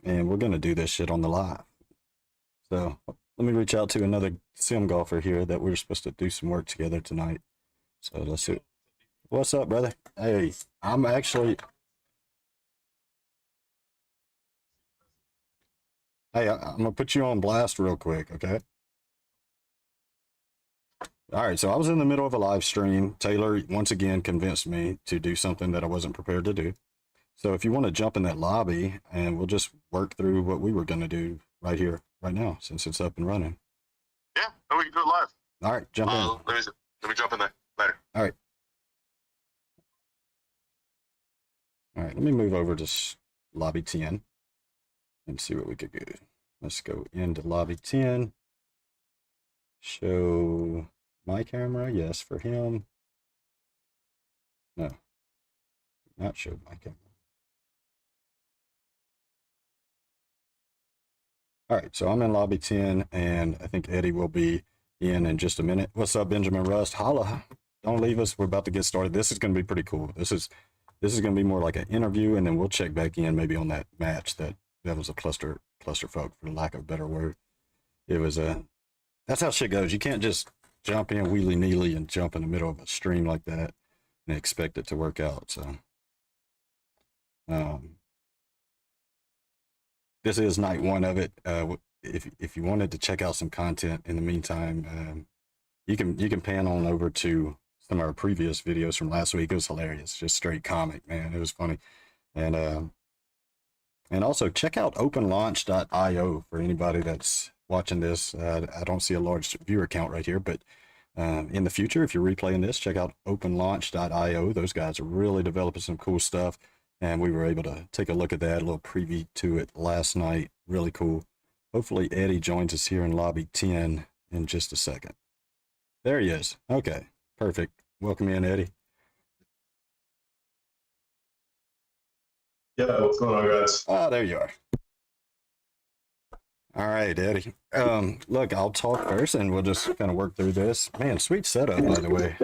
and we're gonna do this shit on the live. So let me reach out to another sim golfer here that we're supposed to do some work together tonight. So let's see. What's up, brother? Hey, I'm actually. Hey, I'm gonna put you on blast real quick, okay? All right, so I was in the middle of a live stream. Taylor once again convinced me to do something that I wasn't prepared to do. So if you want to jump in that lobby and we'll just work through what we were going to do right here, right now, since it's up and running. Yeah, and we can do it live. All right, jump in. Let me jump in there later. All right. All right, let me move over to lobby 10 and see what we could do. Let's go into lobby 10. Show my camera, yes, for him. No, not show my camera. All right, so I'm in lobby 10, and I think Eddie will be in just a minute. What's up, Benjamin Rust? Holla, don't leave us. We're about to get started. This is going to be pretty cool. This is going to be more like an interview, and then we'll check back in maybe on that match that was a clusterfuck, for lack of a better word. It was that's how shit goes. You can't just jump in wheelie-neely and jump in the middle of a stream like that and expect it to work out. So, this is night one of it. If you wanted to check out some content in the meantime, you can pan on over to some of our previous videos from last week. It was hilarious, just straight comic, man. It was funny, and also check out openlaunch.io for anybody that's watching this. I don't see a large viewer count right here, but in the future, if you're replaying this, check out openlaunch.io. Those guys are really developing some cool stuff, and we were able to take a look at that, a little preview to it last night. Really cool. Hopefully Eddie joins us here in lobby 10 in just a second. There he is. Okay, perfect. Welcome in, Eddie. Yeah, what's going on, guys? Ah, there you are. All right, Eddie. Look, I'll talk first, and we'll just kind of work through this. Man, sweet setup, by the way.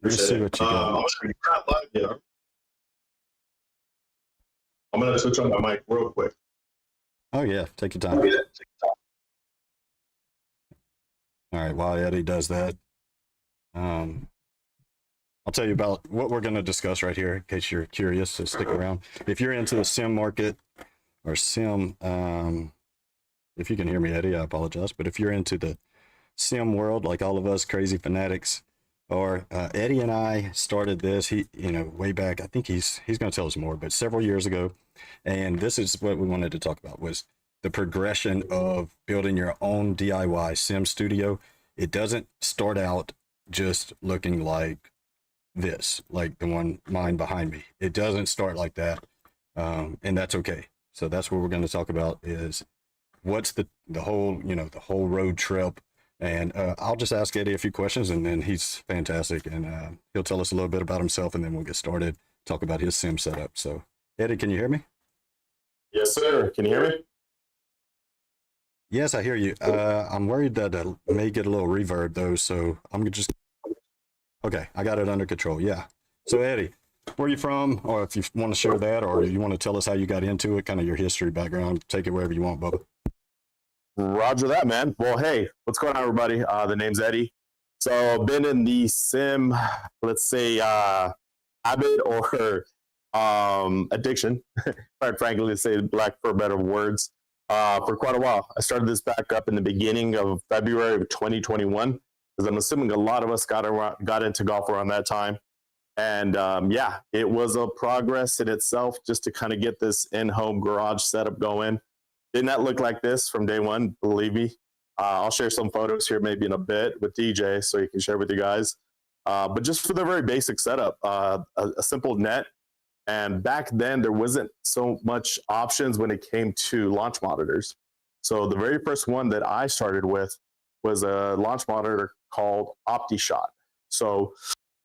Let's see what you got. I'm going to switch on my mic real quick. Oh, yeah. Take your time. All right, while Eddie does that, I'll tell you about what we're going to discuss right here in case you're curious, so stick around. If you're into the sim market or sim, if you can hear me, Eddie, I apologize. But if you're into the sim world, like all of us crazy fanatics, or Eddie and I started this, way back, I think he's going to tell us more, but several years ago. And this is what we wanted to talk about, was the progression of building your own DIY sim studio. It doesn't start out just looking like this, like the one mine behind me. It doesn't start like that, and that's okay. So that's what we're going to talk about, is what's the whole road trip. And I'll just ask Eddie a few questions, and then he's fantastic, and he'll tell us a little bit about himself, and then we'll get started, talk about his sim setup. So Eddie, can you hear me? Yes, sir. Can you hear me? Yes, I hear you. I'm worried that I may get a little reverb though, so I'm just, okay, I got it under control. Yeah. So Eddie, where are you from? Or if you want to share that, or you want to tell us how you got into it, kind of your history, background, take it wherever you want, Bubba. Roger that, man. Well, hey, what's going on, everybody? The name's Eddie. So I've been in the sim, let's say, habit or addiction, quite frankly, to say black for better words, for quite a while. I started this back up in the beginning of February of 2021, because I'm assuming a lot of us got into golf around that time. And yeah, it was a progress in itself just to kind of get this in-home garage setup going. Did not look like this from day one, believe me. I'll share some photos here maybe in a bit with DJ so he can share with you guys. But just for the very basic setup, a simple net. And back then, there wasn't so much options when it came to launch monitors. So the very first one that I started with was a launch monitor called OptiShot. So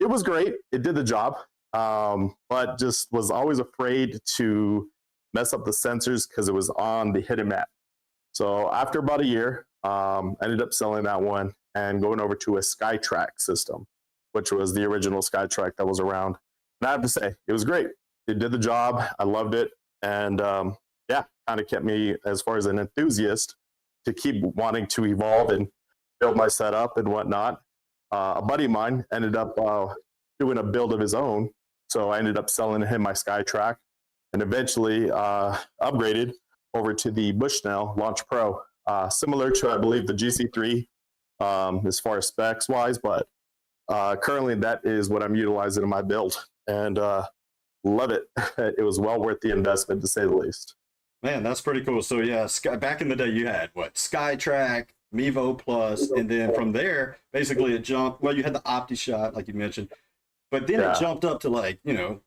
it was great. It did the job, but just was always afraid to mess up the sensors because it was on the hidden map. So after about a year, ended up selling that one and going over to a SkyTrack system, which was the original SkyTrack that was around. And I have to say, it was great. it did the job. I loved it. And yeah, kind of kept me as far as an enthusiast to keep wanting to evolve and build my setup and whatnot. A buddy of mine ended up doing a build of his own. So I ended up selling him my SkyTrack and eventually upgraded over to the Bushnell Launch Pro. Similar to, I believe, the GC3 as far as specs wise, but currently that is what I'm utilizing in my build. And love it. It was well worth the investment, to say the least. Man, that's pretty cool. So yeah, back in the day, you had what, SkyTrack, Mevo Plus, and then from there, basically it jumped. Well, you had the OptiShot, like you mentioned, but then it jumped up to like, you know,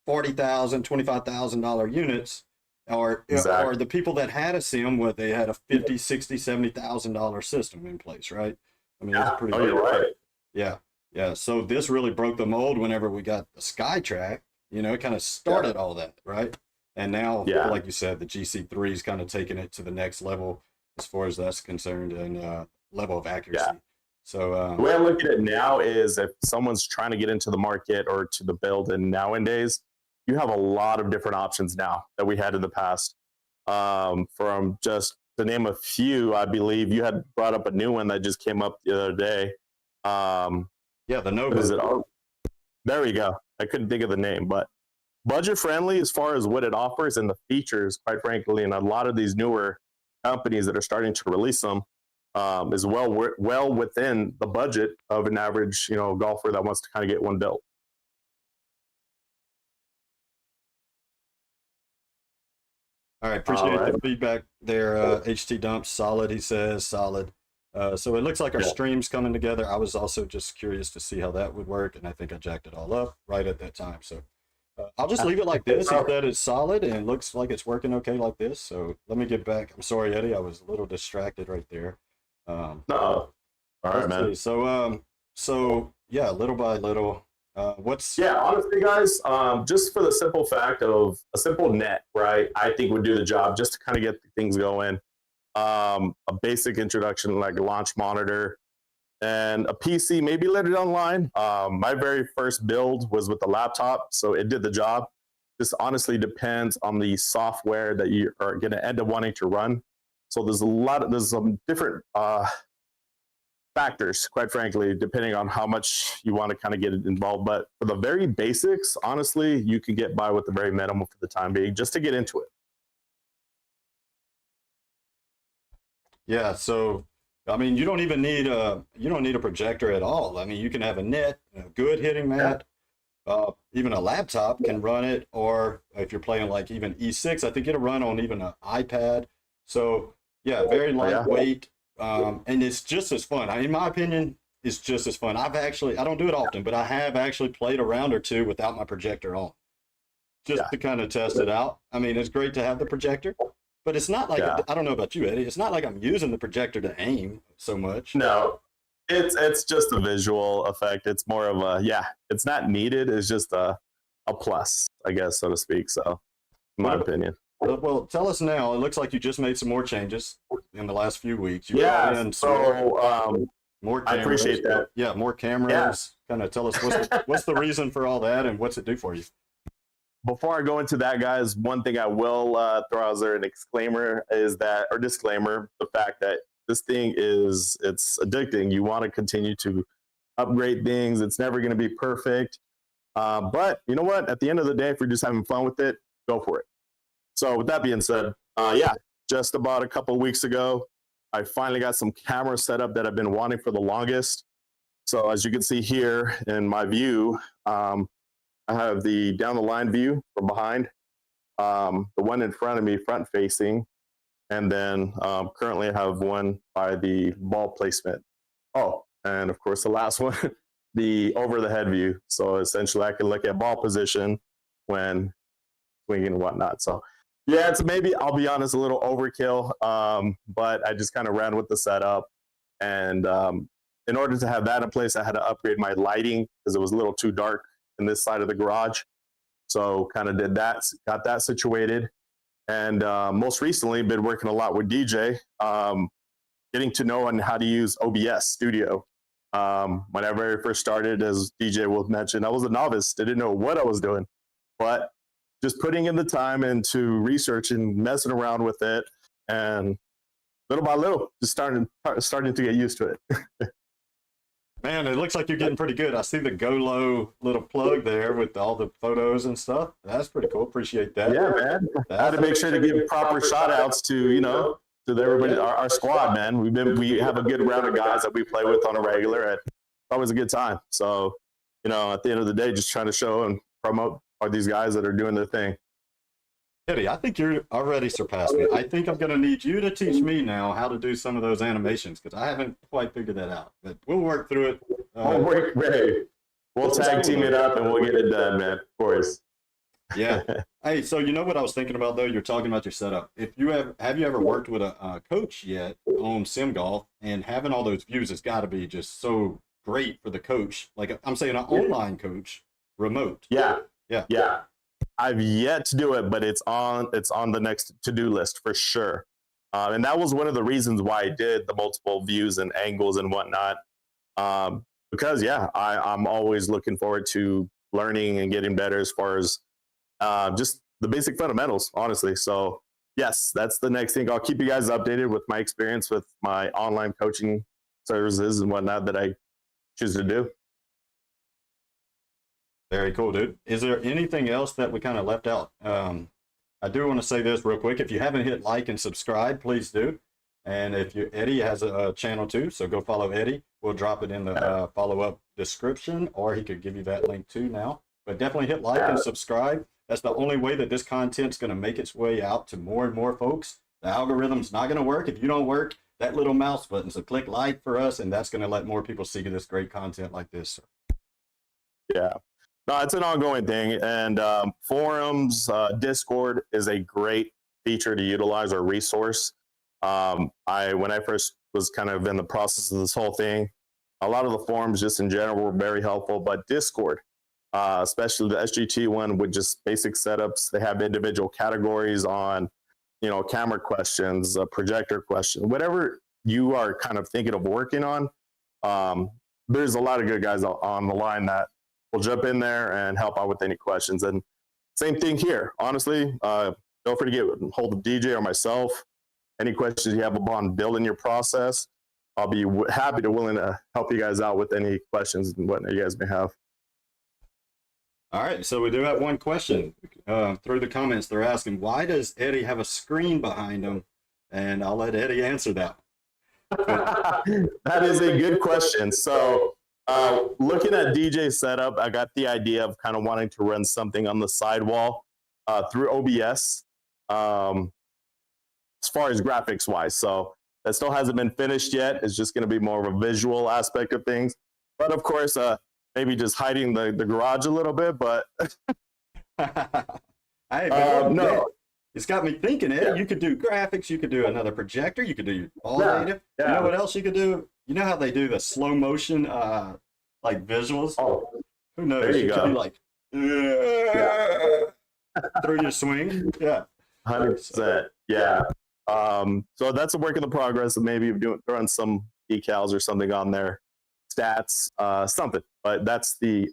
$40,000, $25,000 units, or the people that had a sim, what they had a $50,000, $60,000, $70,000 system in place, right? I mean, it's pretty. Oh, you're right. Yeah, yeah. So this really broke the mold whenever we got the SkyTrack. You know, it kind of started all that, right? And now, like you said, the GC3 is kind of taking it to the next level as far as that's concerned, and level of accuracy. Yeah. So the way I look at it now is if someone's trying to get into the market or to the build, and nowadays you have a lot of different options now that we had in the past. From just to name a few, I believe you had brought up a new one that just came up the other day. Yeah, the Nova. What is it? Oh, there we go. I couldn't think of the name, but budget friendly as far as what it offers and the features, quite frankly, and a lot of these newer companies that are starting to release them is well within the budget of an average, you know, golfer that wants to kind of get one built. All right, appreciate the feedback there. HT Dump, solid, he says, solid. So it looks like our stream's coming together. I was also just curious to see how that would work, and I think I jacked it all up right at that time. So I'll just leave it like this. He said it's solid and looks like it's working okay like this. So let me get back. I'm sorry, Eddie. I was a little distracted right there. No. All right, man. So yeah, little by little. Honestly, guys, just for the simple fact of a simple net, right, I think would do the job just to kind of get things going. A basic introduction like a launch monitor and a PC, maybe later down the line. My very first build was with the laptop, so it did the job. This honestly depends on the software that you are going to end up wanting to run. So there's some different factors, quite frankly, depending on how much you want to kind of get involved. But for the very basics, honestly, you can get by with the very minimum for the time being, just to get into it. Yeah, so I mean, you don't need a projector at all. I mean, you can have a net, a good hitting mat, even a laptop can run it, or if you're playing like even E6, I think it'll run on even an iPad. So yeah, very lightweight, and it's just as fun. In my opinion, it's just as fun. I don't do it often, but I have actually played a round or two without my projector on, just to kind of test it out. I mean, it's great to have the projector. But it's not like, I don't know about you, Eddie, it's not like I'm using the projector to aim so much. No, it's just a visual effect. It's more of a, it's not needed. It's just a plus, I guess, so to speak. So, in my opinion. Well, tell us now. It looks like you just made some more changes in the last few weeks. More cameras. I appreciate that. Yeah, more cameras. Kind of tell us what's the reason for all that and what's it do for you? Before I go into that, guys, one thing I will throw out there, a disclaimer, the fact that this thing it's addicting. You want to continue to upgrade things. It's never going to be perfect. But you know what? At the end of the day, if you're just having fun with it, go for it. So with that being said, just about a couple of weeks ago, I finally got some cameras set up that I've been wanting for the longest. So as you can see here in my view, I have the down the line view from behind, the one in front of me, front facing, and then currently I have one by the ball placement. Oh, and of course the last one, the over the head view. So essentially I can look at ball position when swinging and whatnot. So yeah, it's maybe, I'll be honest, a little overkill, but I just kind of ran with the setup. And in order to have that in place, I had to upgrade my lighting because it was a little too dark in this side of the garage. So kind of did that, got that situated. And most recently been working a lot with DJ, getting to know on how to use OBS Studio. When I very first started, as DJ will mention, I was a novice. I didn't know what I was doing. But just putting in the time into research and messing around with it, and little by little, just starting to get used to it. Man, it looks like you're getting pretty good. I see the Geaux little plug there with all the photos and stuff. That's pretty cool. Appreciate that. Yeah, man. I had to make sure to give proper shout outs to, to everybody, our squad, man. We have a good round of guys that we play with on a regular, and it's always a good time. So, at the end of the day, just trying to show and promote all these guys that are doing their thing. Eddie, I think you're already surpassed me. I think I'm going to need you to teach me now how to do some of those animations, because I haven't quite figured that out. But we'll work through it. We'll tag team it up and we'll get it done, man. Of course. Yeah. Hey, so you know what I was thinking about though? You're talking about your setup. If you have you ever worked with a coach yet on sim golf, and having all those views has got to be just so great for the coach. Like I'm saying, an online coach, remote. Yeah. Yeah. I've yet to do it, but it's on the next to-do list for sure. And that was one of the reasons why I did the multiple views and angles and whatnot. Because I'm always looking forward to learning and getting better as far as just the basic fundamentals, honestly. So yes, that's the next thing. I'll keep you guys updated with my experience with my online coaching services and whatnot that I choose to do. Very cool, dude. Is there anything else that we kind of left out? I do want to say this real quick. If you haven't hit like and subscribe, please do. And Eddie has a channel too, so go follow Eddie. We'll drop it in the follow-up description, or he could give you that link too now. But definitely hit like and subscribe. That's the only way that this content's going to make its way out to more and more folks. The algorithm's not going to work if you don't work that little mouse button. So click like for us, and that's going to let more people see this great content like this. Yeah. No, it's an ongoing thing, and forums, Discord is a great feature to utilize or resource. When I first was kind of in the process of this whole thing, a lot of the forums just in general were very helpful, but Discord, especially the SGT one with just basic setups, they have individual categories on, camera questions, projector questions, whatever you are kind of thinking of working on. There's a lot of good guys on the line that will jump in there and help out with any questions. And same thing here, honestly. Don't forget to get hold of DJ or myself. Any questions you have upon building your process, I'll be willing to help you guys out with any questions and whatnot you guys may have. All right, so we do have one question through the comments. They're asking, why does Eddie have a screen behind him? And I'll let Eddie answer that. That is a good question. So looking at DJ's setup, I got the idea of kind of wanting to run something on the sidewall through OBS as far as graphics wise. So that still hasn't been finished yet. It's just going to be more of a visual aspect of things. But of course, maybe just hiding the garage a little bit. But hey, no. It's got me thinking, Ed. You could do graphics. You could do another projector. You could do all native. You know what else you could do? You know how they do the slow motion, like visuals? Oh, who knows? There you go. Could be like through your swing. Yeah, 100%. Yeah. So that's a work in the progress of maybe throwing some decals or something on there, stats, something. But that's the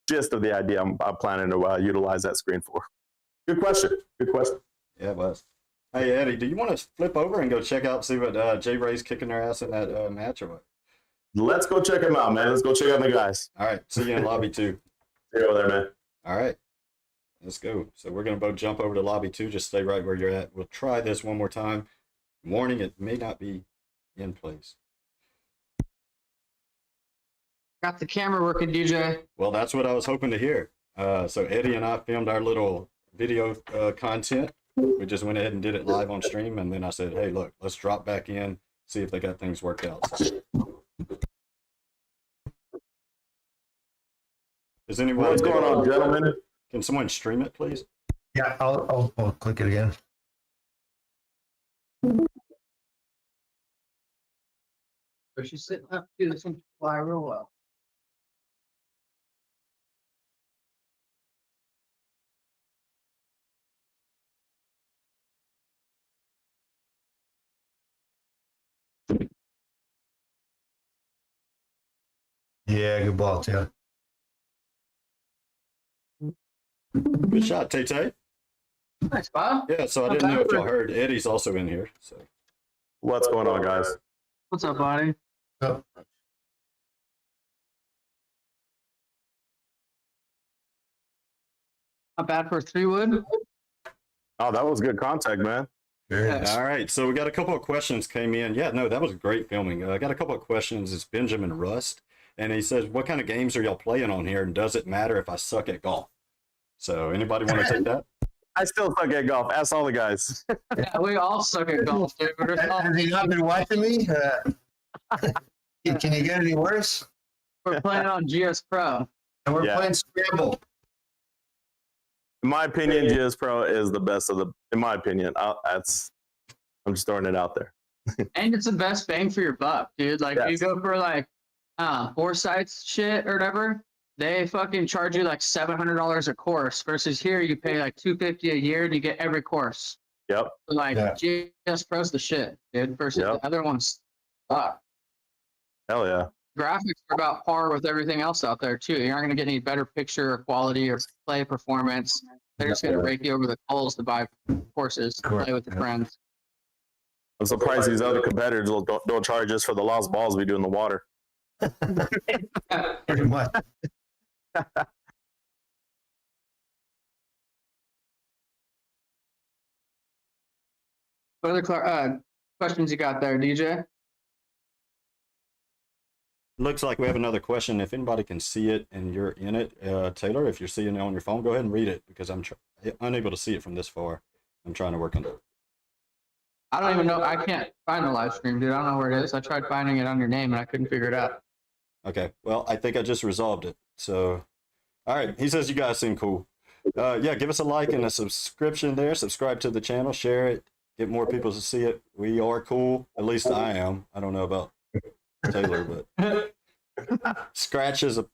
gist of the idea I'm planning to utilize that screen for. Good question. Yeah, it was. Hey, Eddie, do you want to flip over and go check out, see what J Ray's kicking their ass in that match or what? Let's go check them out, man. Let's go check out the guys. All right. See you in lobby 2. See you over there, man. All right. Let's go. So we're going to both jump over to lobby 2. Just stay right where you're at. We'll try this one more time. Warning, it may not be in place. Got the camera working, DJ. Well, that's what I was hoping to hear. So Eddie and I filmed our little video content. We just went ahead and did it live on stream, and then I said, hey, look, let's drop back in, see if they got things worked out. So, is anyone? What's going on, gentlemen? Can someone stream it, please? Yeah, I'll click it again. So she's sitting up to this one fly real well. Yeah, good ball, Tim. Good shot, Tay. Nice, Bob. Yeah, so I didn't know if y'all heard. Eddie's also in here. So What's going on, guys? What's up, buddy? Oh, Not bad for a 3-wood. Oh, that was good contact, man. very Yeah. nice. all right, so we got a couple of questions came in. Yeah, no, that was great filming. I got a couple of questions. It's Benjamin Rust, and he says, "What kind of games are y'all playing on here? And does it matter if I suck at golf?" So anybody want to take that? I still suck at golf. Ask all the guys. Yeah, we all suck at golf, dude. We're just all- Has he not been watching me? Can you get any worse? we're playing on GS Pro. And we're Yeah. playing Scramble. In my opinion, GS Pro is the best of the. In my opinion, I'm just throwing it out there. And it's the best bang for your buck, dude. Like, you Yes. go for like Foresights shit or whatever, they fucking charge you like $700 a course. Versus here, you pay like $250 a year and you get every course. Yep. So, like, Yeah. GS Pro's the shit, dude. Versus Yep. the other ones, fuck. Hell yeah. Graphics are about par with everything else out there too. You're not gonna get any better picture quality or play performance. They're just gonna Yeah. rake you over the coals to buy courses, to Correct. play with your friends. I'm surprised these other competitors don't charge us for the lost balls we do in the water. Pretty much. What other questions you got there, DJ? Looks like we have another question. If anybody can see it and you're in it, Taylor, if you're seeing it on your phone, go ahead and read it because I'm unable to see it from this far. I'm trying to work on it. I don't even know. I can't find the live stream, dude. I don't know where it is. I tried finding it on your name and I couldn't figure it out. Okay, well, I think I just resolved it. So, all right, he says you guys seem cool. Yeah, give us a like and a subscription there. Subscribe to the channel, share it, get more people to see it. We are cool. At least I am. I don't know about Taylor, but Scratch is a.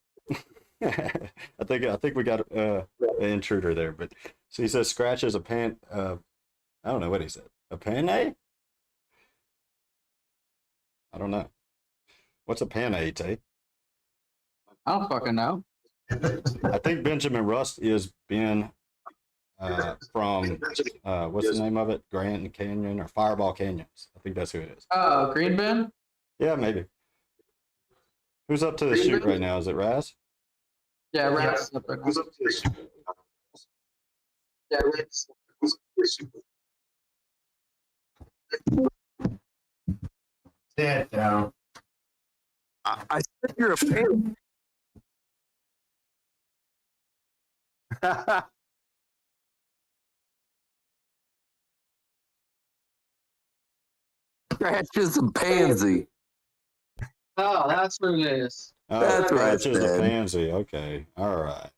I think we got an intruder there, but so he says Scratch is a pan. I don't know what he said. A pane? I don't know. What's a pane, Tay? I don't fucking know. I think Benjamin Rust is Ben from what's the name of it? Grand Canyon or Fireball Canyons. I think that's who it is. Oh, Green Bin? Yeah, maybe. Who's up to the shoot right now? Is it Raz? Yeah, Rats. Yeah, Rats. Stand down. I think you're a fan. Scratch is a pansy. Oh, that's what it is. Oh, That's right, Scratch is a Ben. pansy. Okay. All right.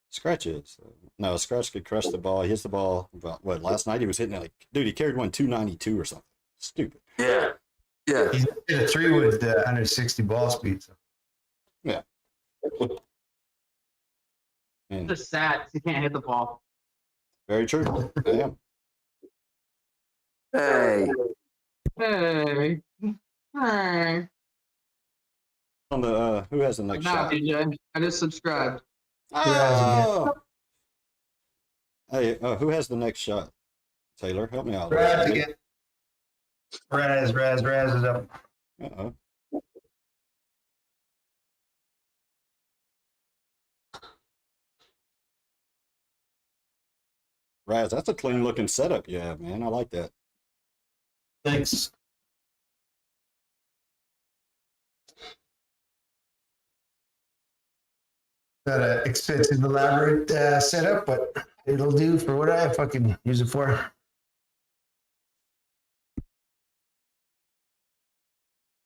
Scratch is. No, Scratch could crush the ball. He hits the ball about what? Last night he was hitting it like, dude, he carried one 292 or something. Stupid. Yeah. Yeah. He's in a 3-wood 160 ball speed. So. And It's just sad 'cause he can't hit the ball. very true. Damn. Hey. Hey. Hey. On the who has the next Nah, shot? DJ. I just subscribed. Oh! Hey, who has the next shot? Taylor, help me out. Raz again. Raz is up. Uh-oh. Raz, that's a clean looking setup you have, man. I like that. Thanks. Got an expensive, elaborate setup, but it'll do for what I fucking use it for.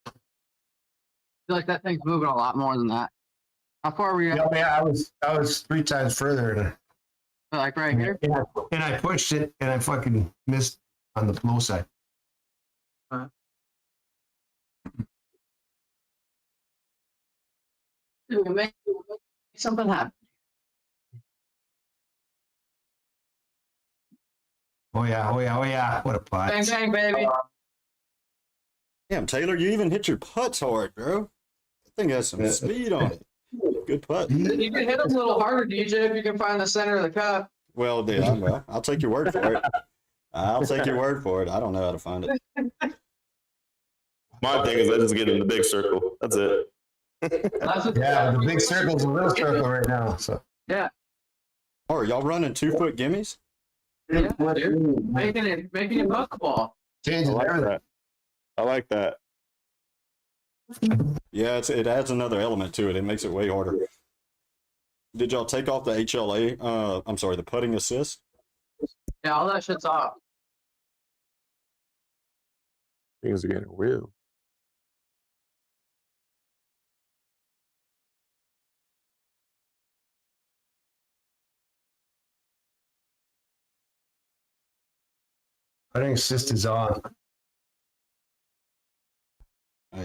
I feel like that thing's moving a lot more than that. How far were you at? Yeah, I was 3 times further, Like right here? and I pushed it, and I fucking missed on the low side. Dude, make something happen. Oh yeah! What a pot! Bang, bang, baby. Damn, Taylor, you even hit your putts hard, bro. That thing has some speed on it. Good putt. You can hit them a little harder, DJ, if you can find the center of the cup. Well, yeah, well, I'll take your word for it. I'll take your word for it. I don't know how to find it. My thing is I just get in the big circle. That's it. Yeah, the big circle's a little circle right now. So Yeah. Oh, are y'all running 2-foot gimmies? Yeah, dude. Making it buckball. I changing like everything. that. I like that. Yeah, it adds another element to it. It makes it way harder. Did y'all take off the HLA? I'm sorry, the putting assist? Yeah, all that shit's off. Things are getting real. Putting assist is on.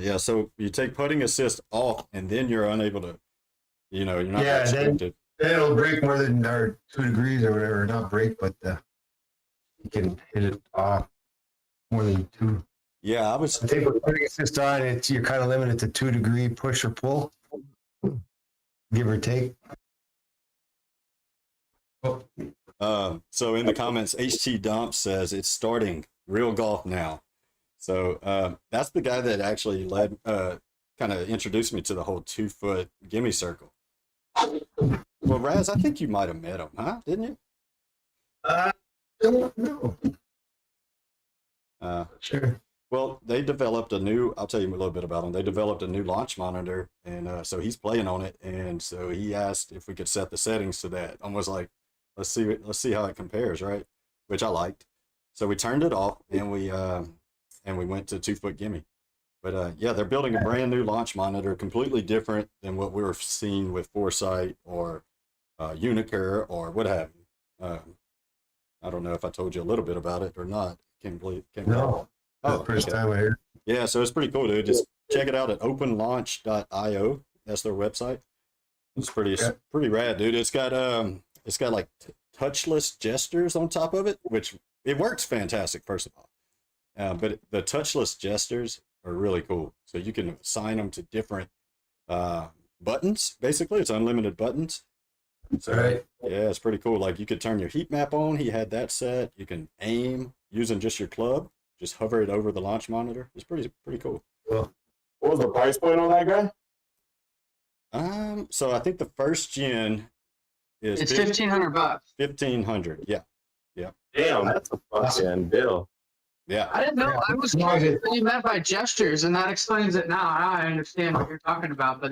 Yeah, so you take putting assist off, and then you're unable to, you're not Yeah, restricted. Then it'll break more than our 2 degrees or whatever. Not break, but you can hit it off more than 2. Yeah, I was. I think with putting assist on, you're kind of limited to 2 degree push or pull, give or take. Oh, So in the comments, HT Dump says it's starting real golf now. So that's the guy that actually led, kind of introduced me to the whole 2-foot gimme circle. Well, Raz, I think you might have met him, huh? Didn't you? don't know. Sure. Well, they developed I'll tell you a little bit about them. They developed a new launch monitor, and so he's playing on it. And so he asked if we could set the settings to that. Almost like, let's see how it compares, right? Which I liked. So we turned it off, and we went to 2-foot gimme. But yeah, they're building a brand new launch monitor, completely different than what we were seeing with Foresight or Unicur or what have you. I don't know if I told you a little bit about it or not. Can't No. Oh, First okay. time I heard. Yeah, so it's pretty cool, dude. Just check it out at openlaunch.io. That's their website. It's pretty rad, dude. It's got like touchless gestures on top of it, which it works fantastic, first of all. But the touchless gestures are really cool. So you can assign them to different buttons. Basically, it's unlimited buttons. So Right. yeah, it's pretty cool. Like you could turn your heat map on. He had that set. You can aim using just your club. Just hover it over the launch monitor. It's pretty cool. Well, What was the price point on that guy? So I think the first gen is It's $1,500. 1,500. Yeah. Damn, that's a fucking deal. Yeah. I didn't know. I was curious what you meant by gestures, and that explains it now. Now I understand what you're talking about, but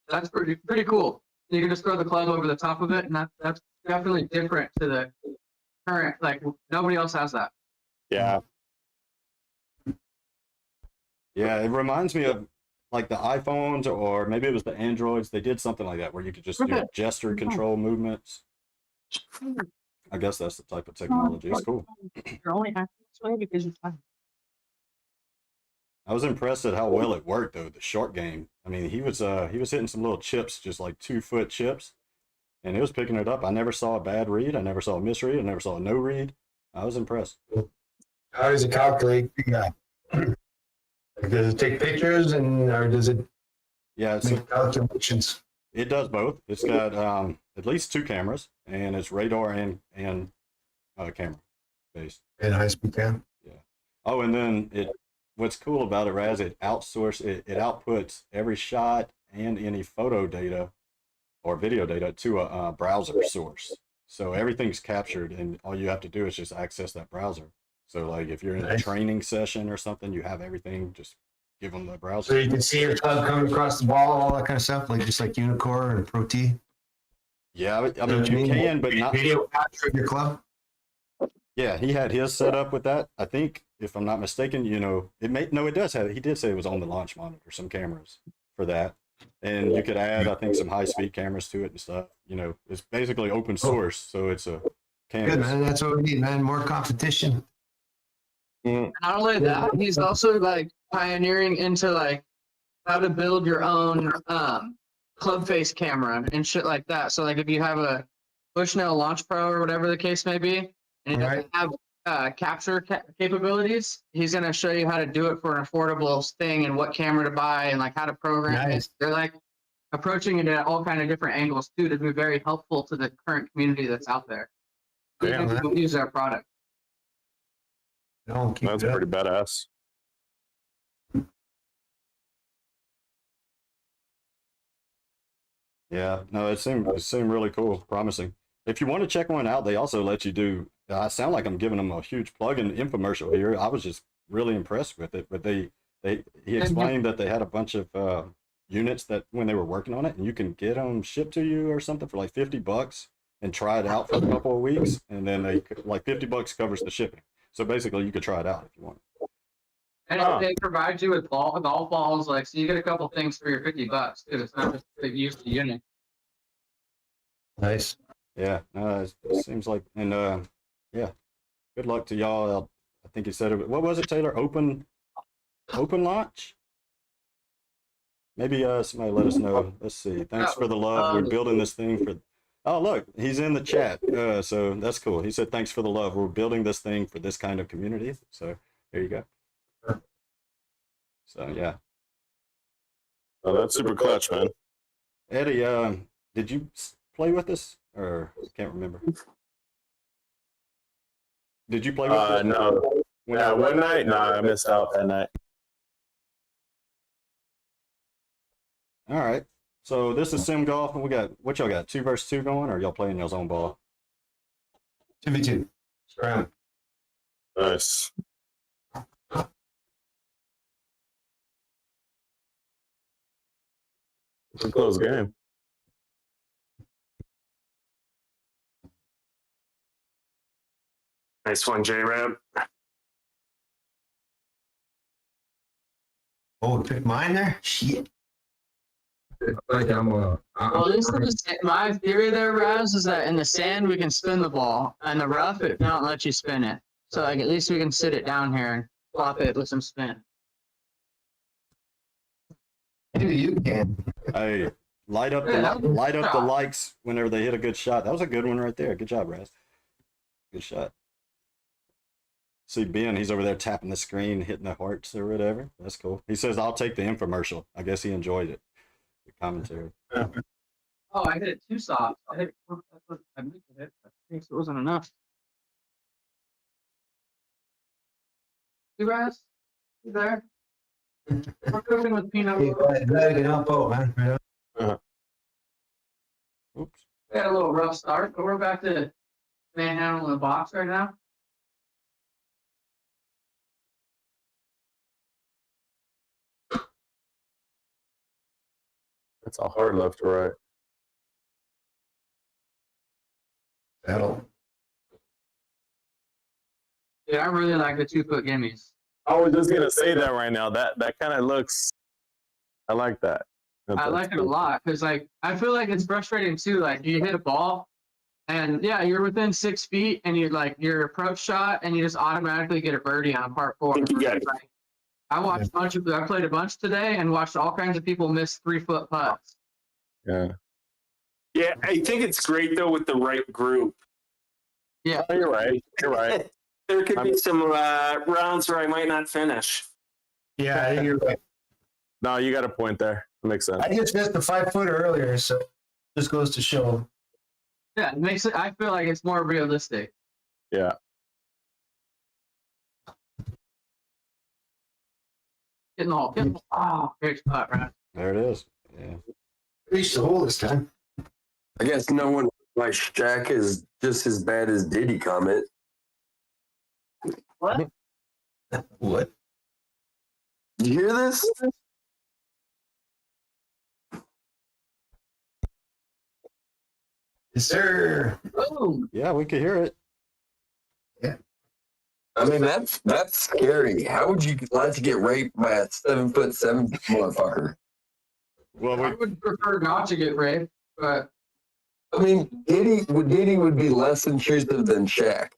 that's pretty cool. You can just throw the club over the top of it, and that's definitely different to the current. Like nobody else has that. Yeah. Yeah. It reminds me of like the iPhones, or maybe it was the Androids. They did something like that where you could just do gesture control movements. I guess that's the type of technology. It's cool. You're only acting this way because you're tired. I was impressed at how well it worked, though. The short game. I mean, he was hitting some little chips, just like 2-foot chips, and it was picking it up. I never saw a bad read. I never saw a misread. I never saw a no read. I was impressed. how does it calculate? Yeah. Does it take pictures or does it Yeah, make calculations? it does both. It's got at least 2 cameras, and it's radar and camera based. And high speed cam? Oh, and then what's cool about it, Raz, it outputs every shot and any photo data or video data to a browser source. So everything's captured, and all you have to do is just access that browser. So like if you're in a Nice. training session or something, you have everything, just give them the So browser. you can see your club coming across the ball, all that kind of stuff, like just like Unicore and Pro T. Yeah, I mean, you can, but not. Video capture of your club. Yeah, he had his set up with that. I think, if I'm not mistaken, it does have, he did say it was on the launch monitor, some cameras for that. And you could add, I think, some high-speed cameras to it and stuff. It's basically open source, so it's a Good, canvas. man. That's what we need, man. More competition. Not only that, he's also like pioneering into like how to build your own club face camera and shit like that. So like if you have a Bushnell Launch Pro or whatever the case may be, and it doesn't have capture capabilities, he's gonna show you how to do it for an affordable thing and what camera to buy and like how to program Nice. it. They're like approaching it at all kind of different angles too to be very helpful to the current community that's out there. Damn, Even that- who use our product. No, keep That's it up. pretty badass. Yeah, no, it seemed really cool, promising. If you want to check one out, they also let you do. I sound like I'm giving them a huge plug in infomercial here. I was just really impressed with it, but he explained that they had a bunch of units that when they were working on it, and you can get them shipped to you or something for like $50 and try it out for a couple of weeks, and then they like $50 covers the shipping. So basically, you could try it out if you want. And Huh. they provide you with golf balls, like so you get a couple things for your $50 because it's not just they use the unit. Nice. Yeah, no, it seems like, and yeah, good luck to y'all. I think he said it. What was it, Taylor? Open launch? Maybe somebody let us know. Let's see. Thanks for the love. We're building this thing for. Oh, look, he's in the chat. So that's cool. He said, "Thanks for the love. We're building this thing for this kind of community." So there you go. So yeah, Oh, that's super clutch, man. Eddie, did you play with us, or I can't remember? Did you play with us? No. Yeah, one night. No, I missed out that night. All right. So this is sim golf, and we got what y'all got? 2 versus 2 going, or y'all playing y'all's own ball? 2v2. Round. Nice. It's a close game. Nice one, J-Rab. Oh, pick mine there? Shit. Well, my theory there, Raz, is that in the sand we can spin the ball, and the rough it don't let you spin it. So like at least we can sit it down here and flop it with some spin. Maybe you can. Hey, light up Yeah, the shot. likes whenever they hit a good shot. That was a good one right there. Good job, Raz. Good shot. See Ben, he's over there tapping the screen, hitting the hearts or whatever. That's cool. He says, "I'll take the infomercial." I guess he enjoyed it. The commentary. Oh, I hit it too soft. I hit it. I meant to hit. I think it wasn't enough. You Raz? You there? We're cooking with peanut Hey, butter. glad I can help out, man. Oops. We had a little rough start, but we're back to manhandling the box right now. It's a hard left to right. That'll. Yeah, I really like the 2-foot gimmies. I was just gonna say that right now. That kind of looks. I like that. I like it a lot because, like, I feel like it's frustrating too. Like, you hit a ball, and yeah, you're within 6 feet, and you like your approach shot, and you just automatically get a birdie on a par 4. Think you got it. Like, I watched I played a bunch today, and watched all kinds of people miss 3-foot putts. Yeah. Yeah, I think it's great though with the right group. Oh, you're right. You're right. There could be some rounds where I might not finish. Yeah, I think you're right. No, you got a point there. That makes sense. I just missed the 5-footer earlier, so this goes to show. Yeah, it makes it. I feel like it's more realistic. Yeah. Getting all great spot, right? There it is. Yeah. Reached the hole this time. I guess no one like Shaq is just as bad as Diddy comment. What? What? Did you hear this? Yes, sir. Oh, Yeah, we could hear it. I mean, that's scary. How would you like to get raped by a 7'7" motherfucker? Well, I would prefer not to get raped, but I mean, Diddy would be less intrusive than Shaq.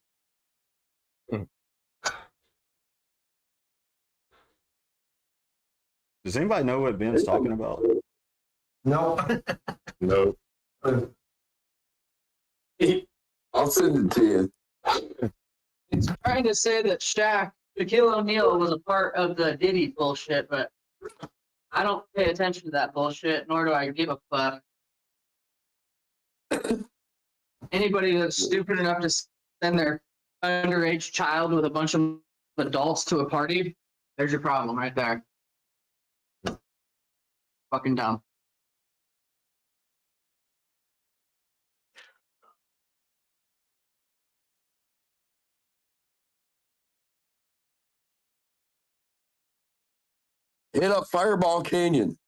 does anybody know what Ben's talking about? No. No. I'll send it to you. it's trying to say that Shaquille O'Neal was a part of the Diddy bullshit, but I don't pay attention to that bullshit, nor do I give a fuck. Anybody that's stupid enough to send their underage child with a bunch of adults to a party, there's your problem right there. Fucking dumb. Hit up Fireball Canyon.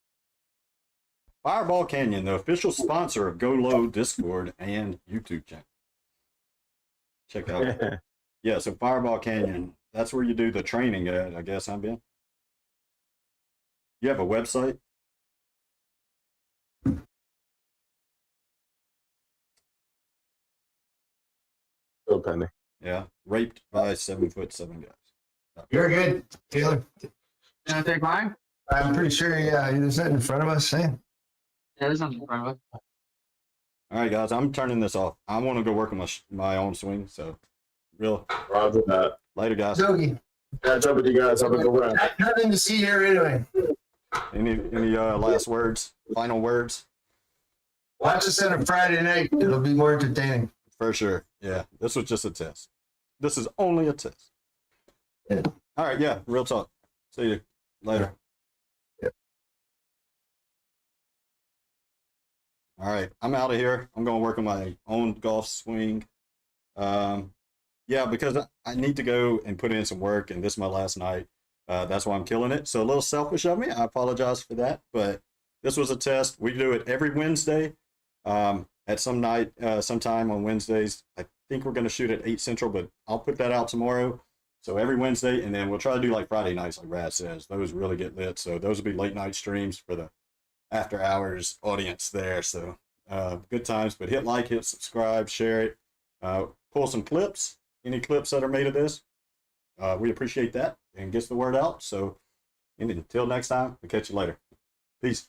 Fireball Canyon, the official sponsor of Go Low Discord and YouTube channel. Check out. Yeah, so Fireball Canyon, that's where you do the training at, I guess, huh, Ben? You have a website? Still pending. Yeah, raped by 7'7" guys. You're good, Taylor. Can I take mine? I'm pretty sure, yeah, there's nothing in front of us, eh? Yeah, there's nothing in front of us. All right, guys, I'm turning this off. I want to go work on my own swing, so real Roger that. later, guys. Zogi, Catch up with you guys. Have a good one. nothing to see here anyway. Any last words, final words? Watch us on a Friday night. It'll be more entertaining. For sure. Yeah, this was just a test. This is only a test. Yeah. All right, yeah, real talk. See you later. Yeah. All right, I'm out of here. I'm going to work on my own golf swing. Yeah, because I need to go and put in some work, and this is my last night. That's why I'm killing it. So a little selfish of me. I apologize for that, but this was a test. We do it every Wednesday. At sometime on Wednesdays. I think we're going to shoot at 8 Central, but I'll put that out tomorrow. So every Wednesday, and then we'll try to do like Friday nights, like Rad says. Those really get lit. So those will be late night streams for the after hours audience there. So good times. But hit like, hit subscribe, share it, pull some clips. Any clips that are made of this, we appreciate that and gets the word out. So until next time, we'll catch you later. Peace.